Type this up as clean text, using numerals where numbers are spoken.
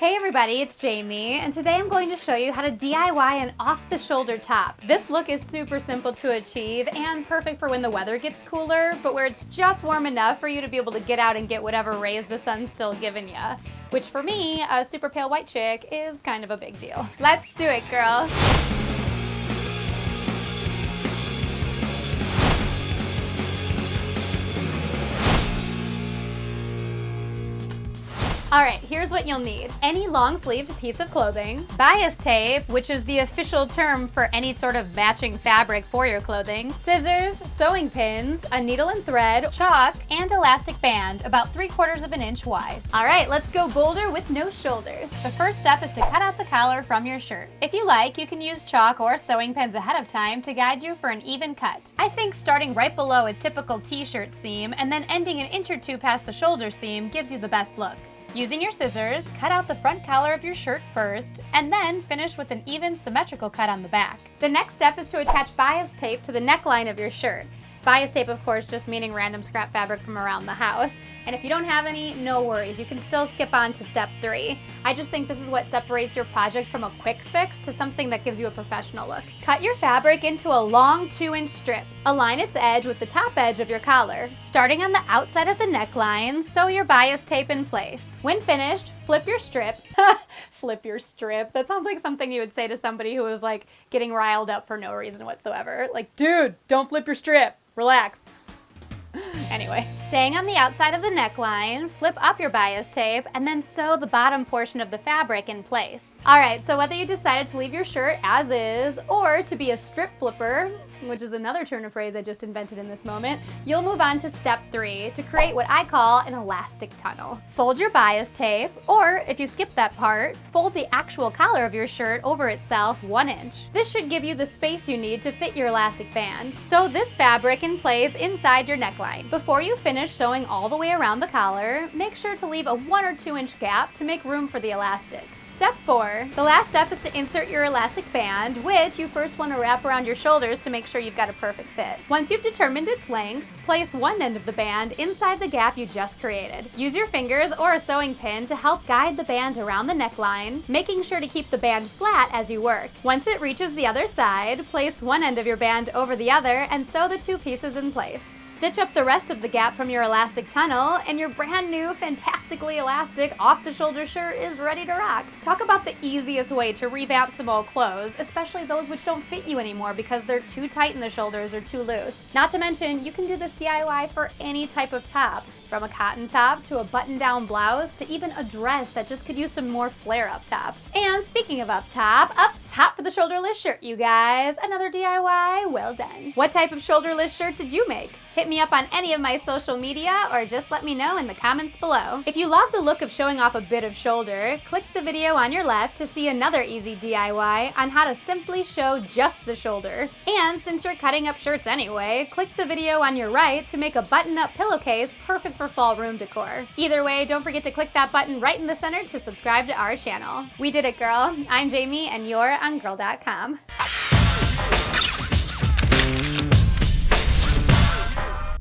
Hey everybody, it's Jamie, and today I'm going to show you how to DIY an off-the-shoulder top. This look is super simple to achieve and perfect for when the weather gets cooler, but where it's just warm enough for you to be able to get out and get whatever rays the sun's still giving you. Which for me, a super pale white chick, is kind of a big deal. Let's do it, girl. Alright, here's what you'll need. Any long-sleeved piece of clothing, bias tape, which is the official term for any sort of matching fabric for your clothing, scissors, sewing pins, a needle and thread, chalk, and elastic band, about 3/4 of an inch wide. Alright, let's go bolder with no shoulders. The first step is to cut out the collar from your shirt. If you like, you can use chalk or sewing pins ahead of time to guide you for an even cut. I think starting right below a typical t-shirt seam and then ending an inch or two past the shoulder seam gives you the best look. Using your scissors, cut out the front collar of your shirt first, and then finish with an even symmetrical cut on the back. The next step is to attach bias tape to the neckline of your shirt. Bias tape, of course, just meaning random scrap fabric from around the house. And if you don't have any, no worries, you can still skip on to step 3. I just think this is what separates your project from a quick fix to something that gives you a professional look. Cut your fabric into a long 2-inch strip. Align its edge with the top edge of your collar. Starting on the outside of the neckline, sew your bias tape in place. When finished, flip your strip. Flip your strip. That sounds like something you would say to somebody who was like getting riled up for no reason whatsoever. Like, dude, don't flip your strip. Relax. Anyway, staying on the outside of the neckline, flip up your bias tape and then sew the bottom portion of the fabric in place. Alright, so whether you decided to leave your shirt as is or to be a strip flipper, which is another turn of phrase I just invented in this moment, you'll move on to step 3 to create what I call an elastic tunnel. Fold your bias tape, or if you skip that part, fold the actual collar of your shirt over itself 1 inch. This should give you the space you need to fit your elastic band. Sew this fabric in place inside your neckline. Before you finish sewing all the way around the collar, make sure to leave a 1 or 2 inch gap to make room for the elastic. Step 4. The last step is to insert your elastic band, which you first want to wrap around your shoulders to make sure you've got a perfect fit. Once you've determined its length, place one end of the band inside the gap you just created. Use your fingers or a sewing pin to help guide the band around the neckline, making sure to keep the band flat as you work. Once it reaches the other side, place one end of your band over the other and sew the two pieces in place. Stitch up the rest of the gap from your elastic tunnel, and your brand new, fantastically elastic, off-the-shoulder shirt is ready to rock. Talk about the easiest way to revamp some old clothes, especially those which don't fit you anymore because they're too tight in the shoulders or too loose. Not to mention, you can do this DIY for any type of top, from a cotton top to a button-down blouse to even a dress that just could use some more flair up top. And speaking of up top for the shoulderless shirt, you guys. Another DIY well done. What type of shoulderless shirt did you make? Hit me up on any of my social media or just let me know in the comments below. If you love the look of showing off a bit of shoulder, click the video on your left to see another easy DIY on how to simply show just the shoulder. And since you're cutting up shirts anyway, click the video on your right to make a button-up pillowcase perfect for fall room decor. Either way, don't forget to click that button right in the center to subscribe to our channel. We did it, girl. I'm Jamie and you're on Gurl.com.